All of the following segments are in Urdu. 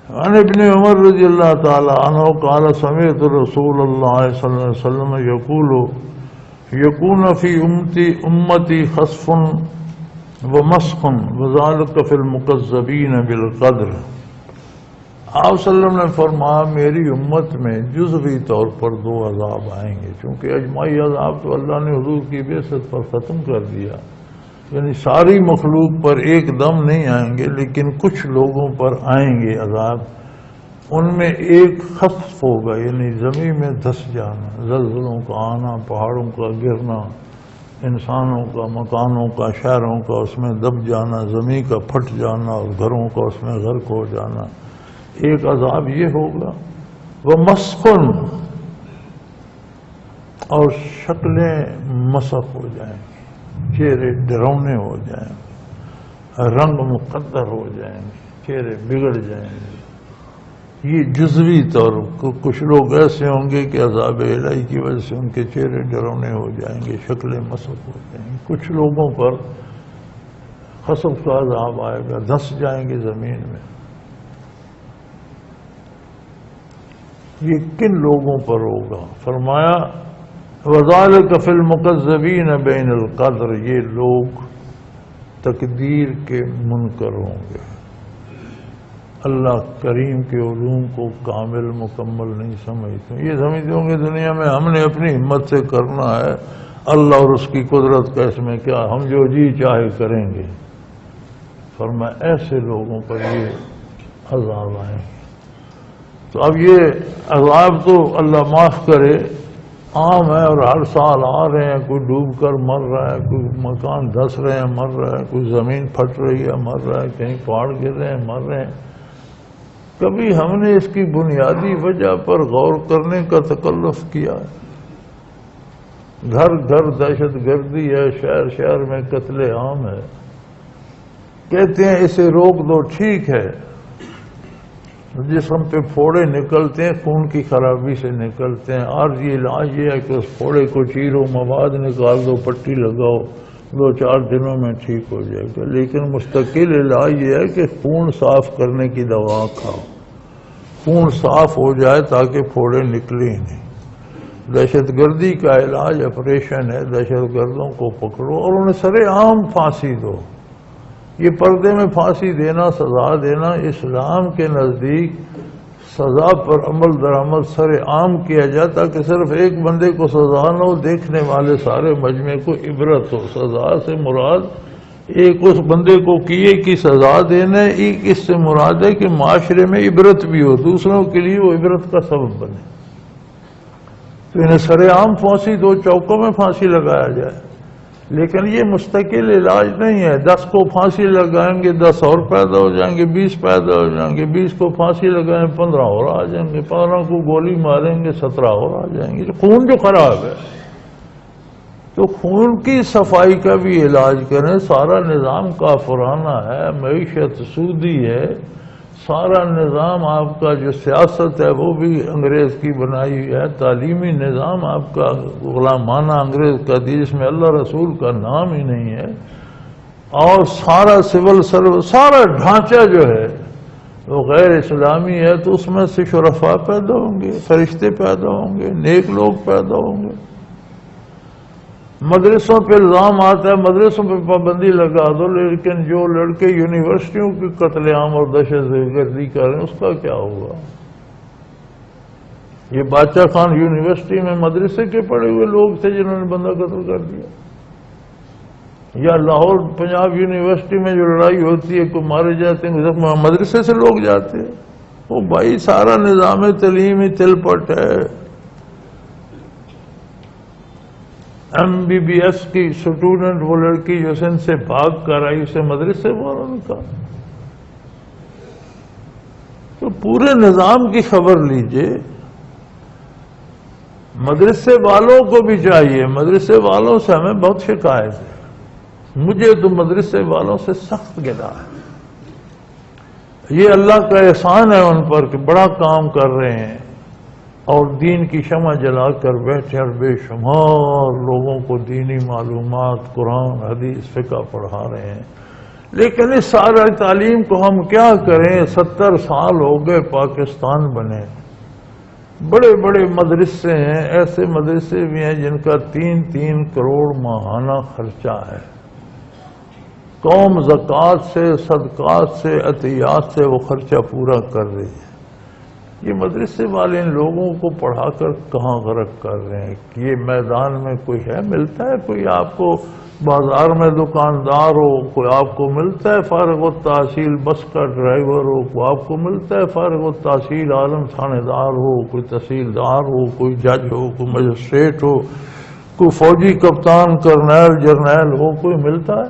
عن ابن عمر رضی اللہ تعالی عنہ قال سمعت رسول اللہ صلی اللہ علیہ وسلم یکون فی امتی خسف ومسخ وذلک فی المکذبین بالقدر۔ آپ صلی اللہ علیہ وسلم نے فرمایا میری امت میں جزوی طور پر 2 عذاب آئیں گے، چونکہ اجماعی عذاب تو اللہ نے حضور کی بعثت پر ختم کر دیا، یعنی ساری مخلوق پر ایک دم نہیں آئیں گے، لیکن کچھ لوگوں پر آئیں گے عذاب۔ ان میں ایک خسف ہوگا، یعنی زمین میں دھس جانا، زلزلوں کا آنا، پہاڑوں کا گرنا، انسانوں کا، مکانوں کا، شہروں کا اس میں دب جانا، زمین کا پھٹ جانا اور گھروں کا اس میں غرق ہو جانا، ایک عذاب یہ ہوگا۔ وہ مسخن، اور شکلیں مسخ ہو جائیں گی، چہرے ڈراؤنے ہو جائیں گے، رنگ مقدر ہو جائیں گے، چہرے بگڑ جائیں گے۔ یہ جزوی طور کچھ لوگ ایسے ہوں گے کہ عذاب الہی کی وجہ سے ان کے چہرے ڈراؤنے ہو جائیں گے، شکلیں مسخ ہو جائیں گی۔ کچھ لوگوں پر خسف کا عذاب آئے گا، دھس جائیں گے زمین میں۔ یہ کن لوگوں پر ہوگا؟ فرمایا وَذَلِكَ فِي الْمُكَذِّبِينَ بَيْنَ الْقَدْرِ، یہ لوگ تقدیر کے منکر ہوں گے، اللہ کریم کے علوم کو کامل مکمل نہیں سمجھتے۔ یہ سمجھتے ہوں گے دنیا میں ہم نے اپنی ہمت سے کرنا ہے، اللہ اور اس کی قدرت کا اس میں کیا، ہم جو جی چاہے کریں گے۔ فرمایا ایسے لوگوں پر یہ عذاب آئیں گے۔ تو اب یہ عذاب تو اللہ معاف کرے عام ہے، اور ہر سال آ رہے ہیں، کوئی ڈوب کر مر رہا ہے، کوئی مکان دھس رہے ہیں مر رہا ہے، کوئی زمین پھٹ رہی ہے مر رہا ہے، کہیں پہاڑ گر رہے ہیں مر رہے ہیں۔ کبھی ہم نے اس کی بنیادی وجہ پر غور کرنے کا تکلف کیا؟ گھر گھر دہشت گردی ہے، شہر شہر میں قتل عام ہے، کہتے ہیں اسے روک دو، ٹھیک ہے، جسم پہ پھوڑے نکلتے ہیں، خون کی خرابی سے نکلتے ہیں، اور یہ علاج یہ ہے کہ اس پھوڑے کو چیرو، مواد نکال دو، پٹی لگاؤ، 2-4 دنوں میں ٹھیک ہو جائے گا۔ لیکن مستقل علاج یہ ہے کہ خون صاف کرنے کی دوا کھاؤ، خون صاف ہو جائے تاکہ پھوڑے نکلے نہیں۔ دہشت گردی کا علاج آپریشن ہے، دہشت گردوں کو پکڑو اور انہیں سرے عام پھانسی دو۔ یہ پردے میں پھانسی دینا، سزا دینا، اسلام کے نزدیک سزا پر عمل درآمد سر عام کیا جائے تاکہ صرف ایک بندے کو سزا نہ ہو، دیکھنے والے سارے مجمع کو عبرت ہو۔ سزا سے مراد ایک اس بندے کو کیے کی سزا دینا، ایک اس سے مراد ہے کہ معاشرے میں عبرت بھی ہو، دوسروں کے لیے وہ عبرت کا سبب بنے۔ تو انہیں سر عام پھانسی 2 چوکوں میں پھانسی لگایا جائے، لیکن یہ مستقل علاج نہیں ہے۔ 10 کو پھانسی لگائیں گے 10 اور پیدا ہو جائیں گے، 20 پیدا ہو جائیں گے، 20 کو پھانسی لگائیں 15 اور آ جائیں گے، 15 کو گولی ماریں گے 17 اور آ جائیں گے۔ خون جو خراب ہے تو خون کی صفائی کا بھی علاج کریں۔ سارا نظام کافرانہ ہے، معیشت سودی ہے، سارا نظام آپ کا جو سیاست ہے وہ بھی انگریز کی بنائی ہوئی ہے، تعلیمی نظام آپ کا غلامانہ انگریز کا جس میں اللہ رسول کا نام ہی نہیں ہے، اور سارا سول سروس، سارا ڈھانچہ جو ہے وہ غیر اسلامی ہے۔ تو اس میں سے شرفاء پیدا ہوں گے، فرشتے پیدا ہوں گے، نیک لوگ پیدا ہوں گے۔ مدرسوں پہ الزام آتا ہے مدرسوں پہ پابندی لگا دو، لیکن جو لڑکے یونیورسٹیوں کی قتل عام اور دہشت گردی کر رہے ہیں اس کا کیا ہوگا؟ یہ بادشاہ خان یونیورسٹی میں مدرسے کے پڑھے ہوئے لوگ تھے جنہوں نے بندہ قتل کر دیا، یا لاہور پنجاب یونیورسٹی میں جو لڑائی ہوتی ہے کوئی مارے جاتے ہیں مدرسے سے لوگ جاتے ہیں۔ وہ بھائی سارا نظام تعلیمی تل پٹ ہے۔ MBBS کی اسٹوڈنٹ وہ لڑکی جو سندھ سے بھاگ کر آئی، اسے مدرسے والوں نے کہا۔ تو پورے نظام کی خبر لیجئے۔ مدرسے والوں کو بھی چاہیے، مدرسے والوں سے ہمیں بہت شکایت ہے، مجھے تو مدرسے والوں سے سخت گلا ہے۔ یہ اللہ کا احسان ہے ان پر کہ بڑا کام کر رہے ہیں اور دین کی شمع جلا کر بیٹھے اور بے شمار لوگوں کو دینی معلومات، قرآن، حدیث، فقہ پڑھا رہے ہیں۔ لیکن اس سارا تعلیم کو ہم کیا کریں؟ 70 سال ہو گئے پاکستان بنے، بڑے بڑے مدرسے ہیں، ایسے مدرسے بھی ہیں جن کا 3-3 کروڑ ماہانہ خرچہ ہے، قوم زکوٰۃ سے، صدقات سے، عطیات سے وہ خرچہ پورا کر رہی ہے۔ یہ مدرسے والے ان لوگوں کو پڑھا کر کہاں غرق کر رہے ہیں؟ کہ یہ میدان میں کوئی ہے، ملتا ہے کوئی آپ کو بازار میں دکاندار ہو، کوئی آپ کو ملتا ہے فارغ التحصیل بس کا ڈرائیور ہو، کوئی آپ کو ملتا ہے فارغ التحصیل عالم تھانے دار ہو، کوئی تحصیلدار ہو، کوئی جج ہو، کوئی مجسٹریٹ ہو، کوئی فوجی کپتان، کرنیل، جرنیل ہو، کوئی ملتا ہے؟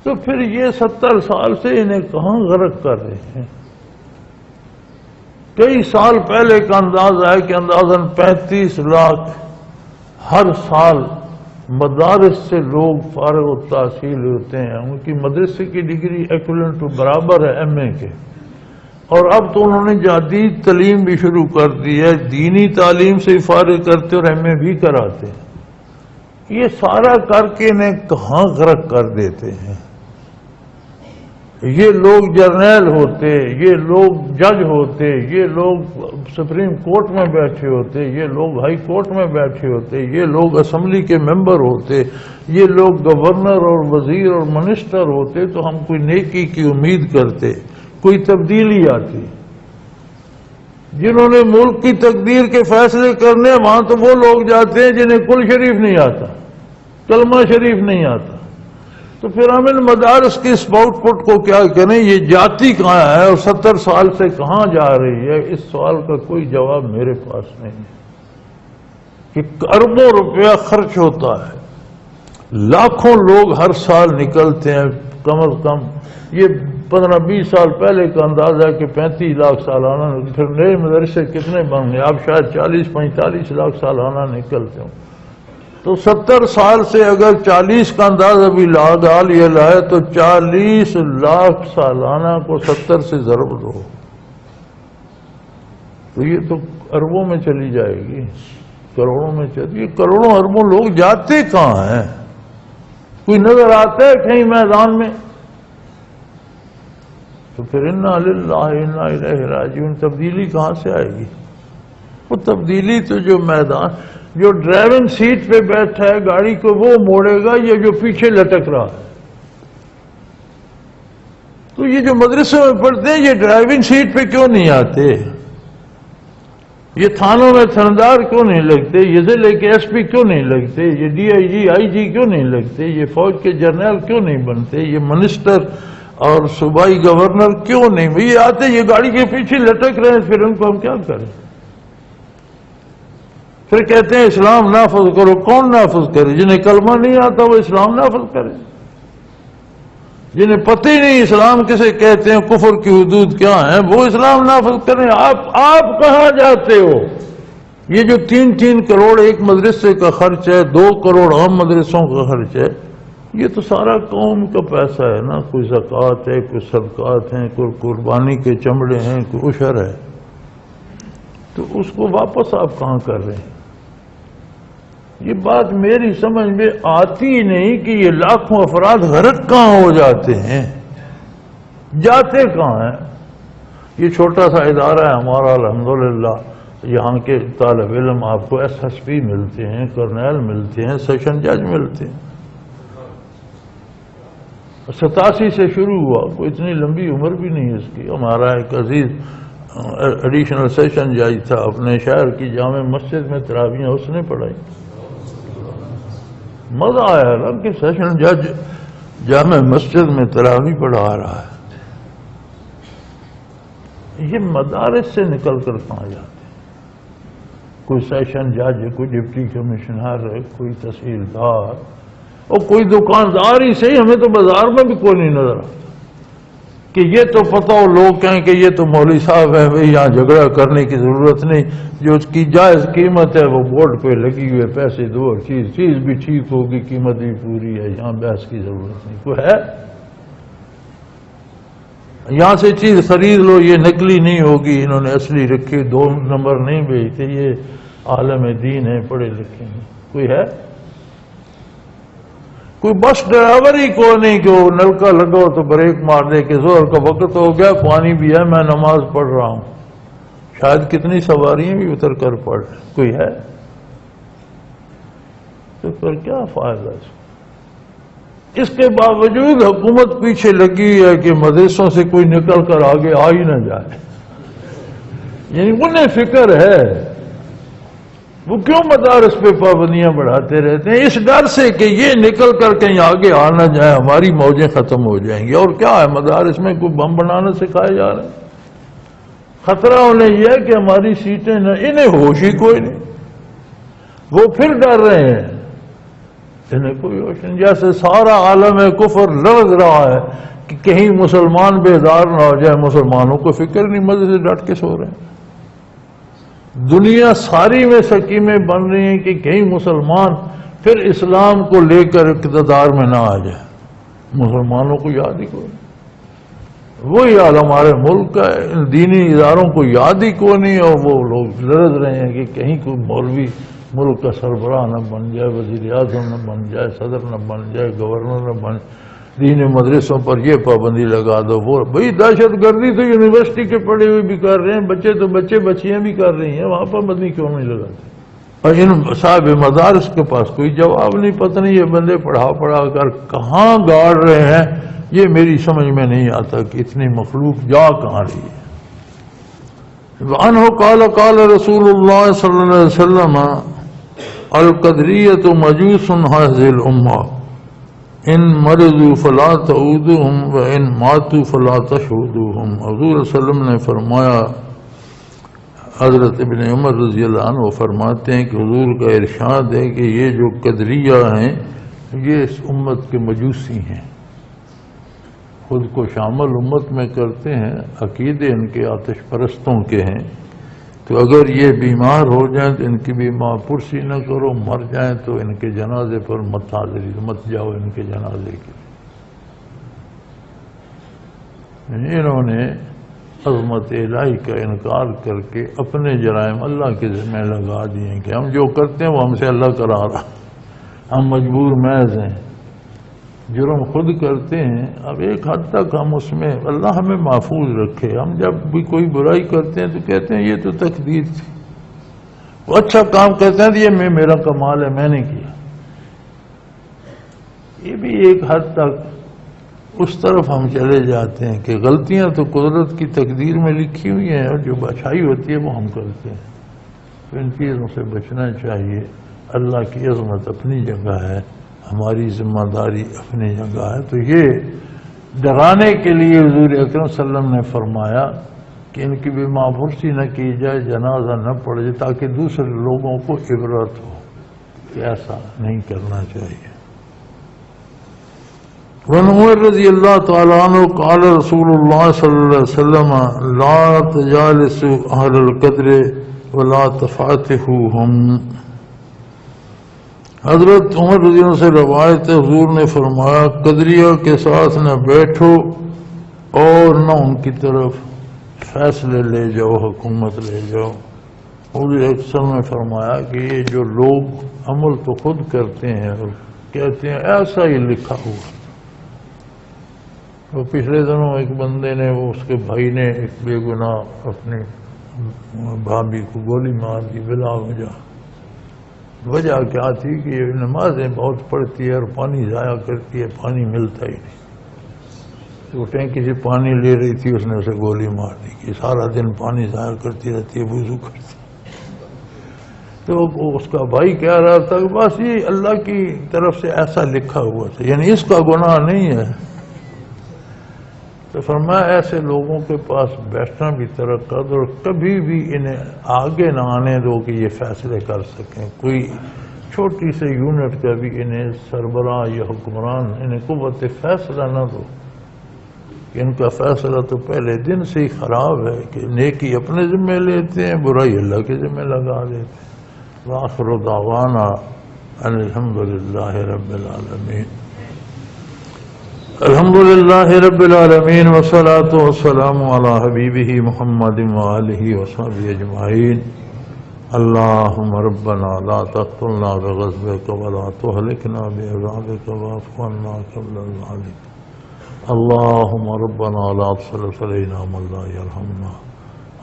تو پھر یہ 70 سال سے انہیں کہاں غرق کر رہے ہیں؟ کئی سال پہلے کا اندازہ ہے کہ اندازاً 35 لاکھ ہر سال مدارس سے لوگ فارغ التحصیل ہوتے ہیں، ان کی مدرسے کی ڈگری ایکویلنٹ ٹو برابر ہے ایم اے کے۔ اور اب تو انہوں نے جدید تعلیم بھی شروع کر دی ہے، دینی تعلیم سے فارغ کرتے اور ایم اے بھی کراتے ہیں۔ یہ سارا کر کے انہیں کہاں غرق کر دیتے ہیں؟ یہ لوگ جرنیل ہوتے، یہ لوگ جج ہوتے، یہ لوگ سپریم کورٹ میں بیٹھے ہوتے، یہ لوگ ہائی کورٹ میں بیٹھے ہوتے، یہ لوگ اسمبلی کے ممبر ہوتے، یہ لوگ گورنر اور وزیر اور منسٹر ہوتے، تو ہم کوئی نیکی کی امید کرتے، کوئی تبدیلی آتی۔ جنہوں نے ملک کی تقدیر کے فیصلے کرنے، وہاں تو وہ لوگ جاتے ہیں جنہیں کل شریف نہیں آتا، کلمہ شریف نہیں آتا۔ تو پھر ہم ان مدارس کی اس آؤٹ پٹ کو کیا کریں؟ یہ جاتی کہاں ہے اور 70 سال سے کہاں جا رہی ہے؟ اس سوال کا کوئی جواب میرے پاس نہیں ہے کہ اربوں روپیہ خرچ ہوتا ہے، لاکھوں لوگ ہر سال نکلتے ہیں، کم از کم یہ 15-20 سال پہلے کا اندازہ ہے کہ 35 لاکھ سالانہ، پھر نئے مدرسے کتنے بن گئے؟ اب شاید 40-45 لاکھ سالانہ نکلتے ہوں۔ تو 70 سال سے اگر 40 کا اندازہ بھی لگا لیا جائے تو 40 لاکھ سالانہ کو 70 سے ضرب دو تو یہ تو اربوں میں چلی جائے گی، کروڑوں میں چلی۔ یہ کروڑوں اربوں لوگ جاتے کہاں ہیں؟ کوئی نظر آتا ہے کہیں میدان میں؟ تو پھر انا للہ انا الیہ راجعون، تبدیلی کہاں سے آئے گی؟ وہ تبدیلی تو جو میدان، جو ڈرائیونگ سیٹ پہ بیٹھا ہے گاڑی کو وہ موڑے گا، یہ جو پیچھے لٹک رہا ہے۔ تو یہ جو مدرسوں میں پڑھتے ہیں، یہ ڈرائیونگ سیٹ پہ کیوں نہیں آتے؟ یہ تھانوں میں تھندار کیوں نہیں لگتے؟ یہ ضلع کے ایس پی کیوں نہیں لگتے؟ یہ ڈی آئی جی، آئی جی کیوں نہیں لگتے؟ یہ فوج کے جرنیل کیوں نہیں بنتے؟ یہ منسٹر اور صوبائی گورنر کیوں نہیں؟ یہ آتے، یہ گاڑی کے پیچھے لٹک رہے ہیں، پھر ان کو ہم کیا کریں؟ پھر کہتے ہیں اسلام نافذ کرو۔ کون نافذ کرے؟ جنہیں کلمہ نہیں آتا وہ اسلام نافذ کرے، جنہیں پتہ ہی نہیں اسلام کسے کہتے ہیں، کفر کی حدود کیا ہیں، وہ اسلام نافذ کریں۔ آپ کہاں جاتے ہو؟ یہ جو 3-3 کروڑ ایک مدرسے کا خرچ ہے، 2 کروڑ عام مدرسوں کا خرچ ہے، یہ تو سارا قوم کا پیسہ ہے نا۔ کوئی زکوٰۃ ہے، کوئی صدقات ہیں، کوئی قربانی کے چمڑے ہیں، کوئی عشر ہے، تو اس کو واپس آپ کہاں کر رہے ہیں؟ یہ بات میری سمجھ میں آتی نہیں کہ یہ لاکھوں افراد غرق کہاں ہو جاتے ہیں، جاتے کہاں ہیں؟ یہ چھوٹا سا ادارہ ہے ہمارا، الحمدللہ یہاں کے طالب علم آپ کو ایس ایس پی ملتے ہیں، کرنیل ملتے ہیں، سیشن جج ملتے ہیں۔ 87 سے شروع ہوا، کوئی اتنی لمبی عمر بھی نہیں اس کی۔ ہمارا ایک عزیز ایڈیشنل سیشن جج تھا، اپنے شہر کی جامع مسجد میں تراویحیں اس نے پڑھائی۔ مزہ آیا نا کہ سیشن جج جامع مسجد میں تراویح پڑھا رہا ہے۔ یہ مدارس سے نکل کر کہاں جاتے ہیں؟ کوئی سیشن جج، کوئی ڈپٹی کمشنر، کوئی تحصیلدار، اور کوئی دکاندار ہی صحیح، ہمیں تو بازار میں بھی کوئی نہیں نظر آتا کہ یہ تو پتہ ہو، لوگ کہیں کہ یہ تو مولوی صاحب ہے، بھائی یہاں جھگڑا کرنے کی ضرورت نہیں، جو اس کی جائز قیمت ہے وہ بورڈ پہ لگی ہوئے، پیسے دو اور چیز بھی ٹھیک ہوگی، قیمت بھی پوری ہے، یہاں بحث کی ضرورت نہیں۔ کوئی ہے؟ یہاں سے چیز خرید لو، یہ نقلی نہیں ہوگی، انہوں نے اصلی رکھی، 2 نمبر نہیں بھیجتے، یہ عالم دین ہے، پڑھے لکھے ہیں۔ کوئی ہے؟ کوئی بس ڈرائیور ہی کو نہیں کہ وہ نلکا لگاؤ تو بریک مار دے کہ زور کا وقت ہو گیا، پانی بھی ہے، میں نماز پڑھ رہا ہوں. شاید کتنی سواریاں بھی اتر کر پڑھ کوئی ہے تو پھر کیا فائدہ اس کے باوجود حکومت پیچھے لگی ہے کہ مدرسوں سے کوئی نکل کر آگے آ ہی نہ جائے. یعنی انہیں فکر ہے، وہ کیوں مدارس پہ پابندیاں بڑھاتے رہتے ہیں؟ اس ڈر سے کہ یہ نکل کر کہیں آگے آ نہ جائے، ہماری موجیں ختم ہو جائیں گی. اور کیا ہے، مدارس میں کوئی بم بنانا سکھائے جا رہے ہیں. خطرہ انہیں یہ ہے کہ ہماری سیٹیں نہ، انہیں ہوش ہی کوئی نہیں. وہ پھر ڈر رہے ہیں، انہیں کوئی ہوش نہیں. جیسے سارا عالم کفر لڑ رہا ہے کہ کہیں مسلمان بیدار نہ ہو جائے، مسلمانوں کو فکر نہیں، مزے سے ڈٹ کے سو رہے ہیں. دنیا ساری میں سکیمیں بن رہی ہیں کہ کہیں مسلمان پھر اسلام کو لے کر اقتدار میں نہ آ جائے. مسلمانوں کو یاد ہی کوئی نہیں. وہی حال ہمارے ملک کا ہے، ان دینی اداروں کو یاد ہی کوئی نہیں، اور وہ لوگ لڑ رہے ہیں کہ کہیں کوئی مولوی ملک کا سربراہ نہ بن جائے، وزیر اعظم نہ بن جائے، صدر نہ بن جائے، گورنر نہ بن جائے. دین مدرسوں پر یہ پابندی لگا دو. وہ بھئی دہشت گردی تو یونیورسٹی کے پڑھے ہوئے بھی کر رہے ہیں، بچے تو بچیاں بھی کر رہی ہیں، وہاں پابندی کیوں نہیں لگاتے؟ اور ان صاحب مدارس کے پاس کوئی جواب نہیں. پتہ نہیں یہ بندے پڑھا کر کہاں گاڑ رہے ہیں، یہ میری سمجھ میں نہیں آتا کہ اتنی مخلوق جا کہاں رہی ہے. وعنہ قال رسول اللہ صلی اللہ علیہ وسلم القدریۃ مجوس هذه الامہ ان مرضوا فلا تعودوهم وان ماتوا فلا تشهدوهم. حضور صلی اللہ علیہ وسلم نے فرمایا، حضرت ابن عمر رضی اللہ عنہ فرماتے ہیں کہ حضور کا ارشاد ہے کہ یہ جو قدریہ ہیں یہ اس امت کے مجوسی ہیں، خود کو شامل امت میں کرتے ہیں، عقیدے ان کے آتش پرستوں کے ہیں. تو اگر یہ بیمار ہو جائیں تو ان کی بیمار پرسی نہ کرو، مر جائیں تو ان کے جنازے پر مت جاؤ ان کے جنازے کے. انہوں نے عظمت الہی کا انکار کر کے اپنے جرائم اللہ کے ذمہ لگا دیے کہ ہم جو کرتے ہیں وہ ہم سے اللہ کرا رہا، ہم مجبور محض ہیں. جرم خود کرتے ہیں. اب ایک حد تک ہم اس میں اللہ ہمیں محفوظ رکھے. ہم جب بھی کوئی برائی کرتے ہیں تو کہتے ہیں یہ تو تقدیر تھی، وہ اچھا کام کرتے ہیں تو یہ میرا کمال ہے، میں نے کیا. یہ بھی ایک حد تک اس طرف ہم چلے جاتے ہیں کہ غلطیاں تو قدرت کی تقدیر میں لکھی ہوئی ہیں اور جو اچھائی ہوتی ہے وہ ہم کرتے ہیں. تو ان چیزوں سے بچنا چاہیے. اللہ کی عظمت اپنی جگہ ہے، ہماری ذمہ داری اپنی جگہ ہے. تو یہ ڈرانے کے لیے حضور اکرم صلی اللہ علیہ وسلم نے فرمایا کہ ان کی بھی معافرسی نہ کی جائے، جنازہ نہ پڑھ جائے، تاکہ دوسرے لوگوں کو عبرت ہو کہ ایسا نہیں کرنا چاہیے. وعن عمر رضی اللہ تعالیٰ عنہ قال رسول اللہ صلی اللہ علیہ وسلم لا تجالسوا اہل القدر ولا تفاتحوهم. حضرت عمر رضی اللہ عنہ سے روایت حضور نے فرمایا قدریہ کے ساتھ نہ بیٹھو اور نہ ان کی طرف فیصلے لے جاؤ، حکومت لے جاؤ. حضور اکثر نے فرمایا کہ یہ جو لوگ عمل تو خود کرتے ہیں اور کہتے ہیں ایسا ہی لکھا ہوا. وہ پچھلے دنوں ایک بندے نے، وہ اس کے بھائی نے ایک بے گناہ اپنی بھابھی کو گولی مار دی بلا وجہ. وجہ کیا تھی کہ یہ نمازیں بہت پڑھتی ہے اور پانی ضائع کرتی ہے، پانی ملتا ہی نہیں. تو ٹینکی سے پانی لے رہی تھی، اس نے اسے گولی مار دی کہ سارا دن پانی ضائع کرتی رہتی ہے، وضو کرتی. تو اس کا بھائی کہہ رہا تھا کہ بس یہ اللہ کی طرف سے ایسا لکھا ہوا تھا، یعنی اس کا گناہ نہیں ہے. تو فرمایا ایسے لوگوں کے پاس بیٹھنا بھی ترقد، اور کبھی بھی انہیں آگے نہ آنے دو کہ یہ فیصلے کر سکیں. کوئی چھوٹی سے یونٹ کا بھی انہیں سربراہ یا حکمران انہیں قوت فیصلہ نہ دو کہ ان کا فیصلہ تو پہلے دن سے ہی خراب ہے کہ نیکی اپنے ذمہ لیتے ہیں، برائی اللہ کے ذمہ لگا دیتے ہیں. وآخر دعوانا ان الحمدللہ رب العالمین. الحمدللہ رب العالمین والصلاة والسلام علی حبیبہ محمد وآلہ وصحبہ اجمعین. اللهم ربنا لا تقتلنا بغضبك ولا تهلكنا بعذابك واعف عنا قبل ذلك. اللهم ربنا لا تسلط علينا من لا يرحمنا.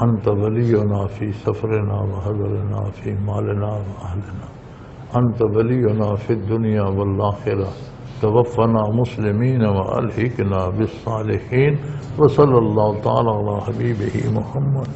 أنت ولينا في سفرنا وحضرنا في مالنا وأهلنا. أنت ولينا في الدنيا والآخرة. توفنا مسلمين وألحقنا بالصالحين. وصلى الله تعالى على حبيبه محمد.